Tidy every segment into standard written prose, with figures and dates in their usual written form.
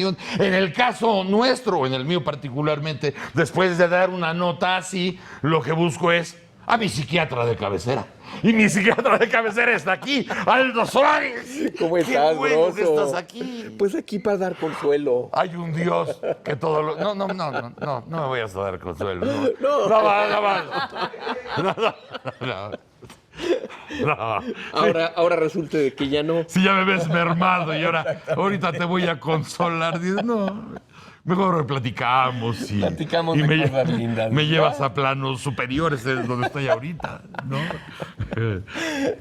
En el caso nuestro, en el mío particularmente, después de dar una nota así, lo que busco es a mi psiquiatra de cabecera. Y mi psiquiatra de cabecera está aquí, Aldo Suárez. ¿Cómo estás, Qué bueno Broso? que estás aquí. Pues aquí para dar consuelo. Hay un Dios que todo lo... No me voy a dar consuelo. No. Ahora resulta de que ya no. Si ya me ves mermado y ahorita te voy a consolar. Dices, no, mejor platicamos y Platicamos de cosas lindas, me ¿no? llevas a planos superiores de donde estoy ahorita, ¿no?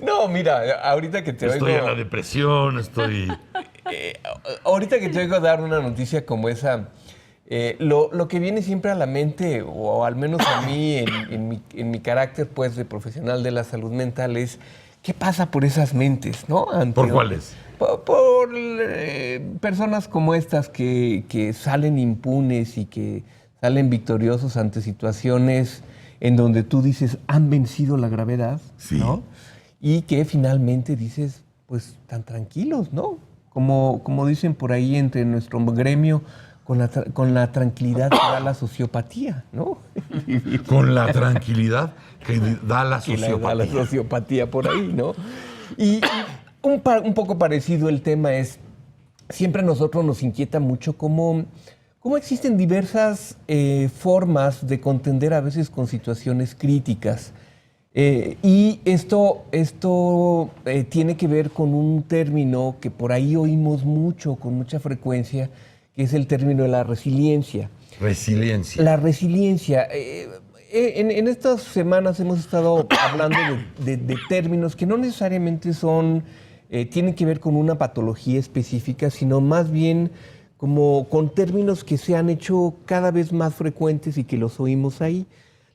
No, mira, ahorita que te Estoy en oigo. la depresión, Ahorita que te oigo dar una noticia como esa, lo que viene siempre a la mente, o al menos a mí, en mi carácter pues de profesional de la salud mental, es qué pasa por esas mentes, ¿no? ¿Por cuáles? Por personas como estas que salen impunes y que salen victoriosos ante situaciones en donde tú dices han vencido la gravedad, Sí. ¿no? Y que finalmente dices, pues tan tranquilos, ¿no? Como dicen por ahí entre nuestro gremio, con la tranquilidad que da la sociopatía, ¿no? Con la tranquilidad que da la Que da la sociopatía. sociopatía por ahí, ¿no? Y un poco parecido el tema es, siempre a nosotros nos inquieta mucho cómo existen diversas formas de contender a veces con situaciones críticas. Y esto tiene que ver con un término que por ahí oímos mucho, con mucha frecuencia, que es el término de la resiliencia. Resiliencia. La resiliencia. En estas semanas hemos estado hablando de términos que no necesariamente tienen que ver con una patología específica, sino más bien como con términos que se han hecho cada vez más frecuentes y que los oímos ahí.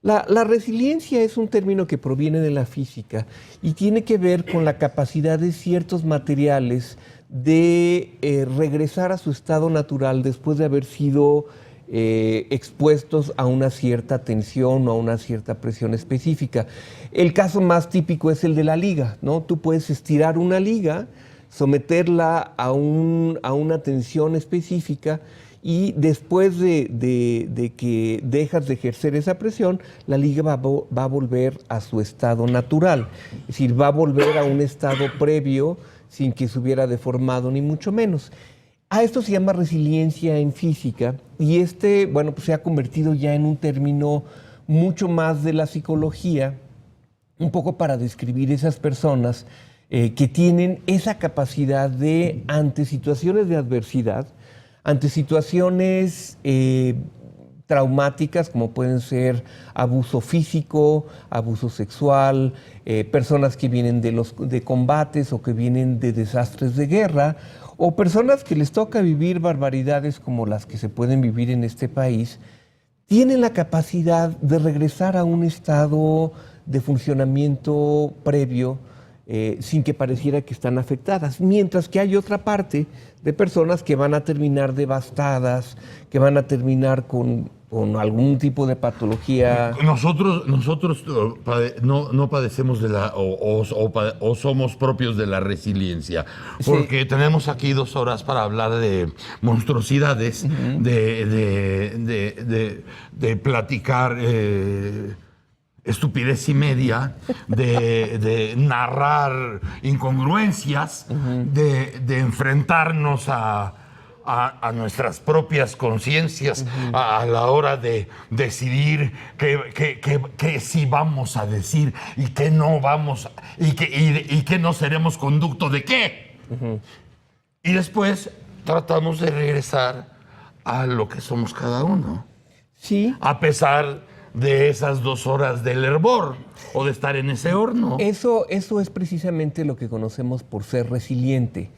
La resiliencia es un término que proviene de la física y tiene que ver con la capacidad de ciertos materiales de regresar a su estado natural después de haber sido expuestos a una cierta tensión o a una cierta presión específica. El caso más típico es el de la liga, ¿no? Tú puedes estirar una liga, someterla a una tensión específica y después de que dejas de ejercer esa presión, la liga va a volver a su estado natural. Es decir, va a volver a un estado previo sin que se hubiera deformado ni mucho menos. A esto se llama resiliencia en física y bueno, pues se ha convertido ya en un término mucho más de la psicología, un poco para describir esas personas que tienen esa capacidad de, ante situaciones de adversidad, ante situaciones traumáticas como pueden ser abuso físico, abuso sexual, personas que vienen de combates o que vienen de desastres de guerra, o personas que les toca vivir barbaridades como las que se pueden vivir en este país, tienen la capacidad de regresar a un estado de funcionamiento previo sin que pareciera que están afectadas. Mientras que hay otra parte de personas que van a terminar devastadas, que van a terminar con algún tipo de patología. Nosotros no padecemos de o somos propios de la resiliencia, porque sí, tenemos aquí 2 horas para hablar de monstruosidades, de platicar estupidez y media, de narrar incongruencias, de enfrentarnos a nuestras propias conciencias a la hora de decidir qué sí vamos a decir y qué no vamos, y qué no seremos conducto de qué. Y después tratamos de regresar a lo que somos cada uno. Sí. A pesar de esas 2 horas del hervor o de estar en ese horno. Eso es precisamente lo que conocemos por ser resiliente.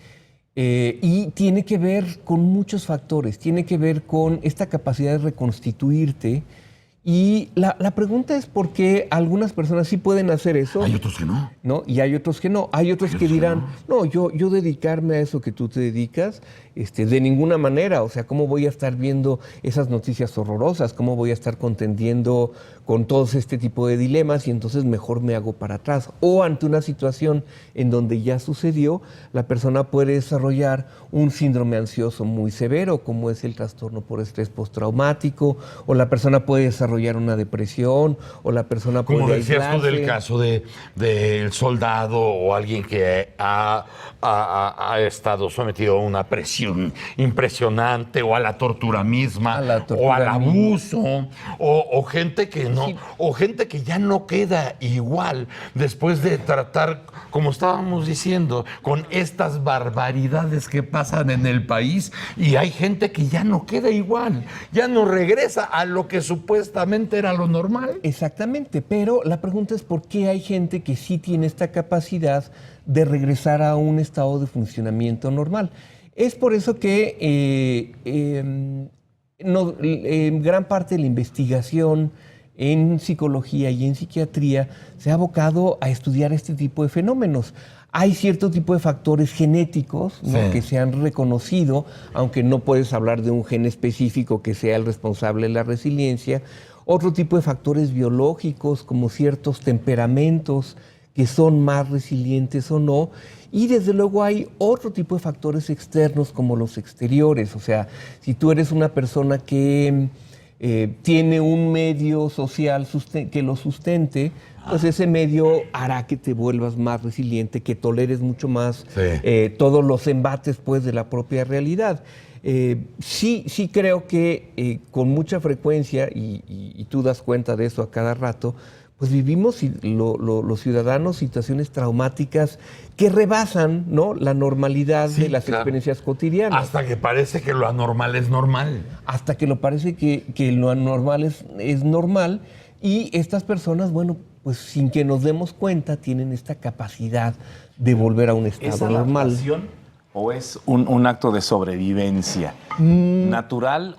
Y tiene que ver con muchos factores. Tiene que ver con esta capacidad de reconstituirte Y la pregunta es por qué algunas personas sí pueden hacer eso. Hay otros que no. ¿No? Y hay otros que no. Hay otros que dirán, no, yo dedicarme a eso que tú te dedicas, de ninguna manera. O sea, ¿cómo voy a estar viendo esas noticias horrorosas? ¿Cómo voy a estar contendiendo con todos este tipo de dilemas? Y entonces mejor me hago para atrás. O ante una situación en donde ya sucedió, la persona puede desarrollar un síndrome ansioso muy severo, como es el trastorno por estrés postraumático, o la persona puede desarrollar una depresión, o la persona puede Como decías tú aislarse. del caso del soldado o alguien que ha estado sometido a una presión impresionante o a la tortura misma A la o tortura al abuso o gente que no, Sí. o gente que ya no queda igual después de tratar, como estábamos diciendo, con estas barbaridades que pasan en el país, y hay gente que ya no queda igual, ya no regresa a lo que supuestamente era lo normal. Exactamente, pero la pregunta es por qué hay gente que sí tiene esta capacidad de regresar a un estado de funcionamiento normal. Es por eso que gran parte de la investigación en psicología y en psiquiatría se ha abocado a estudiar este tipo de fenómenos. Hay cierto tipo de factores genéticos, ¿no?, Sí. que se han reconocido, aunque no puedes hablar de un gen específico que sea el responsable de la resiliencia. Otro tipo de factores biológicos, como ciertos temperamentos que son más resilientes o no. Y desde luego hay otro tipo de factores externos como los exteriores. O sea, si tú eres una persona que tiene un medio social que lo sustente, pues ese medio hará que te vuelvas más resiliente, que toleres mucho más todos los embates, pues, de la propia realidad. Sí creo que con mucha frecuencia, y tú das cuenta de eso a cada rato, pues vivimos los ciudadanos situaciones traumáticas que rebasan, ¿no?, la normalidad Sí, de las claro. experiencias cotidianas. Hasta que parece que lo anormal es normal. Hasta que lo parece que lo anormal es normal, y estas personas, bueno, pues sin que nos demos cuenta, tienen esta capacidad de volver a un ¿Es estado normal. adaptación o es un acto de sobrevivencia natural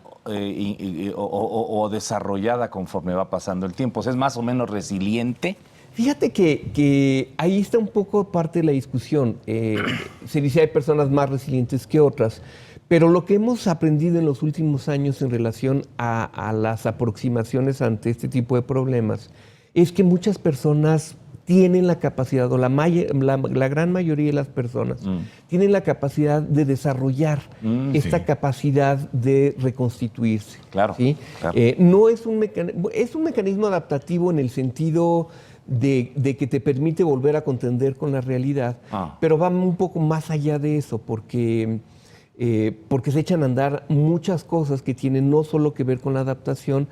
o desarrollada conforme va pasando el tiempo? O sea, ¿es más o menos resiliente? Fíjate que ahí está un poco parte de la discusión. Se dice hay personas más resilientes que otras, pero lo que hemos aprendido en los últimos años en relación a las aproximaciones ante este tipo de problemas es que muchas personas tienen la capacidad, o la gran mayoría de las personas tienen la capacidad de desarrollar esta capacidad de reconstituirse. Claro, ¿sí? claro. No es es un mecanismo adaptativo en el sentido de que te permite volver a contender con la realidad, pero va un poco más allá de eso, porque se echan a andar muchas cosas que tienen no solo que ver con la adaptación,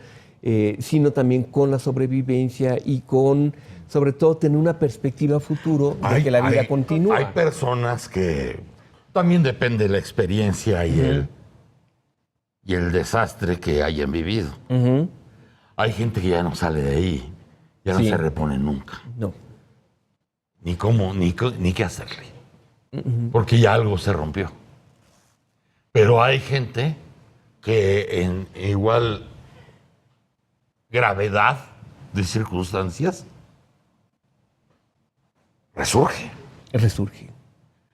sino también con la sobrevivencia y con, sobre todo, tener una perspectiva futuro de que la vida continúa. Hay personas que también depende de la experiencia y el desastre que hayan vivido. Hay gente que ya no sale de ahí, ya no Sí. se repone nunca. No. Ni cómo, ni qué hacerle. Porque ya algo se rompió. Pero hay gente que en igual gravedad de circunstancias resurge. Resurge.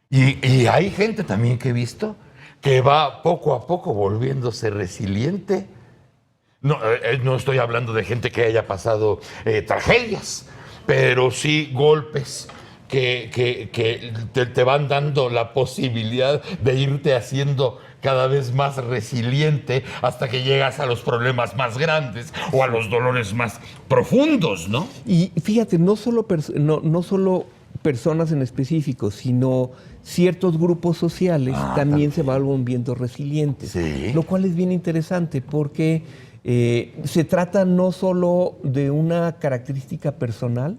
Y hay gente también que he visto que va poco a poco volviéndose resiliente. No estoy hablando de gente que haya pasado tragedias, pero sí golpes que te van dando la posibilidad de irte haciendo cada vez más resiliente hasta que llegas a los problemas más grandes o a los dolores más profundos, ¿no? Y fíjate, no solo personas en específico, sino ciertos grupos sociales también se van volviendo resilientes. Sí. Lo cual es bien interesante porque se trata no solo de una característica personal,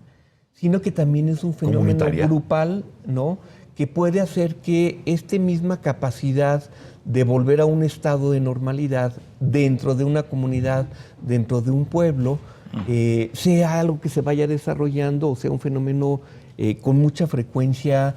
sino que también es un fenómeno Comunitaria. grupal, ¿no?, que puede hacer que esta misma capacidad de volver a un estado de normalidad dentro de una comunidad, dentro de un pueblo, sea algo que se vaya desarrollando o sea un fenómeno con mucha frecuencia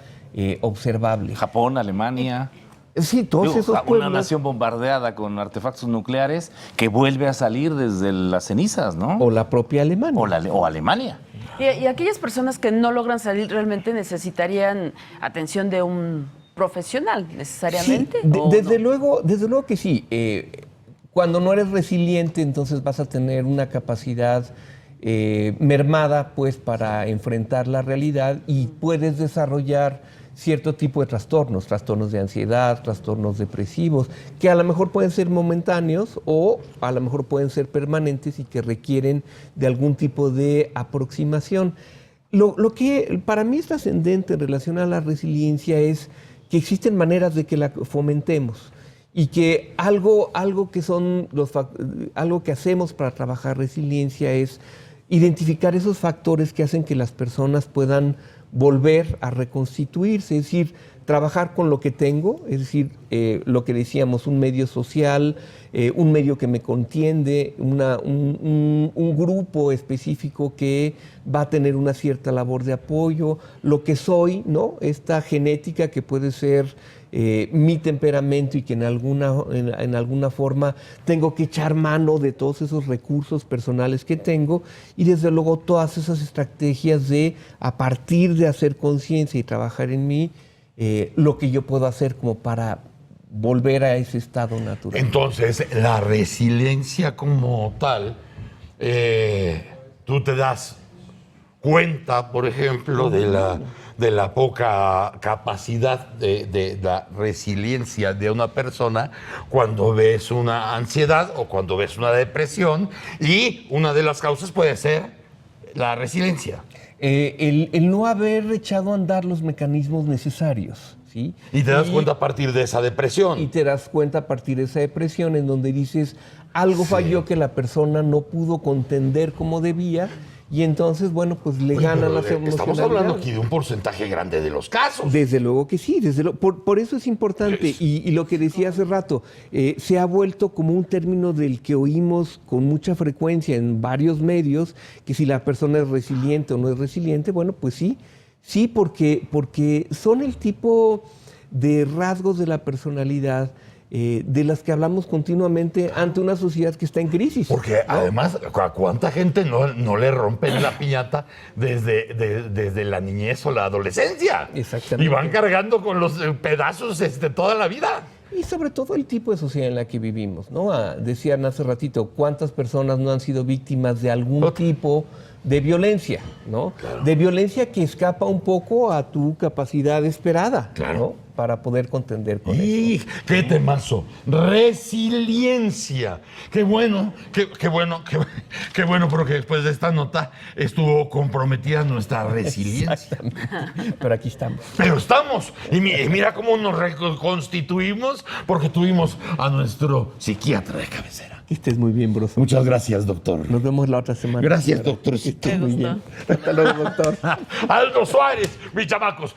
observable. Japón, Alemania. Sí, todos Digo, esos una pueblos. nación bombardeada con artefactos nucleares que vuelve a salir desde las cenizas, ¿no? O la propia Alemania. O Alemania. Y aquellas personas que no logran salir realmente necesitarían atención de un profesional, necesariamente. Sí, ¿o desde no? luego que sí. Cuando no eres resiliente, entonces vas a tener una capacidad mermada, pues, para enfrentar la realidad y puedes desarrollar cierto tipo de trastornos de ansiedad, trastornos depresivos, que a lo mejor pueden ser momentáneos o a lo mejor pueden ser permanentes y que requieren de algún tipo de aproximación. Lo que para mí es trascendente en relación a la resiliencia es que existen maneras de que la fomentemos y que algo que hacemos para trabajar resiliencia es identificar esos factores que hacen que las personas puedan volver a reconstituirse, es decir, trabajar con lo que tengo, es decir, lo que decíamos, un medio social, un medio que me contiende, un grupo específico que va a tener una cierta labor de apoyo, lo que soy, ¿no? Esta genética que puede ser mi temperamento y que en alguna forma tengo que echar mano de todos esos recursos personales que tengo y desde luego todas esas estrategias de, a partir de hacer conciencia y trabajar en mí, lo que yo puedo hacer como para volver a ese estado natural. Entonces, la resiliencia como tal, tú te das cuenta, por ejemplo, de la poca capacidad de la resiliencia de una persona cuando ves una ansiedad o cuando ves una depresión, y una de las causas puede ser la resiliencia. El no haber echado a andar los mecanismos necesarios, ¿sí? Y te das cuenta a partir de esa depresión. Y te das cuenta a partir de esa depresión en donde dices, algo falló que la persona no pudo contender como debía. Y entonces, bueno, pues le Oye, ganan pero las emocionalidades. estamos hablando aquí de un porcentaje grande de los casos. Desde luego que sí, por eso es importante. Sí. Y lo que decía hace rato, se ha vuelto como un término del que oímos con mucha frecuencia en varios medios, que si la persona es resiliente o no es resiliente, bueno, pues sí, porque son el tipo de rasgos de la personalidad de las que hablamos continuamente ante una sociedad que está en crisis. Porque además, ¿a cuánta gente no le rompen la piñata desde la niñez o la adolescencia? Exactamente. Y van cargando con los pedazos toda la vida. Y sobre todo el tipo de sociedad en la que vivimos, ¿no? Decían hace ratito, ¿cuántas personas no han sido víctimas de algún tipo de violencia, ¿no? Claro. De violencia que escapa un poco a tu capacidad esperada, Claro. ¿no? Para poder contender con eso. ¡Y qué temazo! Resiliencia. Qué bueno, porque después de esta nota estuvo comprometida nuestra resiliencia. Exactamente. Pero aquí estamos. Pero estamos. Y mira cómo nos reconstituimos porque tuvimos a nuestro psiquiatra de cabecera. Que estés muy bien, broso. Muchas gracias, doctor. Nos vemos la otra semana. Gracias, Clara. doctor. Que estés muy bien. Hasta luego, doctor. Aldo Suárez, mis chamacos.